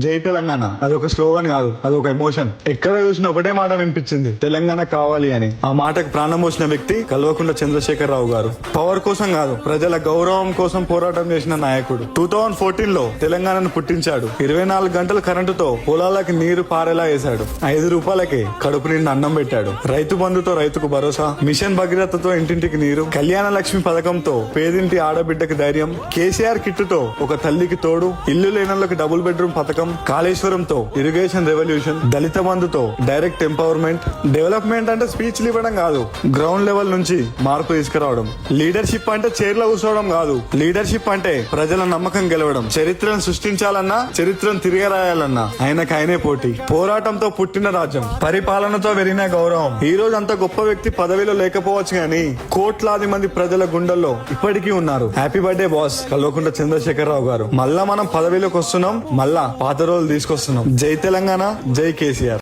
జై తెలంగాణ అది ఒక స్లోగన్ కాదు, అది ఒక ఎమోషన్. ఎక్కడ చూసిన ఒకటే మాట వినిపించింది, తెలంగాణ కావాలి అని. ఆ మాటకు ప్రాణం పోసిన వ్యక్తి కల్వకుంట్ల చంద్రశేఖరరావు గారు. పవర్ కోసం కాదు, ప్రజల గౌరవం కోసం పోరాటం చేసిన నాయకుడు. 2014 లో తెలంగాణను పుట్టించాడు. 24 గంటల కరెంటుతో పొలాలకి నీరు పారేలా వేశాడు. 5 రూపాయలకి కడుపు నిండా అన్నం పెట్టాడు. రైతు బంధుతో రైతుకు భరోసా, మిషన్ భగీరథతో ఇంటింటికి నీరు, కళ్యాణ లక్ష్మి పథకంతో పేదింటి ఆడబిడ్డకి ధైర్యం, కేసీఆర్ కిట్టుతో ఒక తల్లికి తోడు, ఇల్లు లేనోళ్ళకి డబుల్ బెడ్రూమ్ పథకం, కాళేశ్వరంతో ఇరిగేషన్ రెవల్యూషన్, దళిత బంధుతో డైరెక్ట్ ఎంపవర్మెంట్. డెవలప్మెంట్ అంటే స్పీచ్లు ఇవ్వడం కాదు, గ్రౌండ్ లెవెల్ నుంచి మార్పు తీసుకురావడం. లీడర్షిప్ అంటే చైర్లో కూర్చోవడం కాదు, లీడర్షిప్ అంటే ప్రజల నమ్మకం గెలవడం. చరిత్రను సృష్టించాలన్నా, చరిత్రను తిరగరాయాలన్నా ఆయనకు పోటీ. పోరాటంతో పుట్టిన రాజ్యం, పరిపాలనతో వెరిగిన గౌరవం. ఈ రోజు అంత గొప్ప వ్యక్తి పదవిలో లేకపోవచ్చు గానీ కోట్లాది మంది ప్రజల గుండెల్లో ఇప్పటికీ ఉన్నారు. Happy birthday boss Kalvakuntla Chandrashekar Rao garu. మళ్ళా మనం పదవిలోకి వస్తున్నాం, మళ్ళా పాత రోజులు తీసుకొస్తున్నాం. జై తెలంగాణ, జై కేసీఆర్.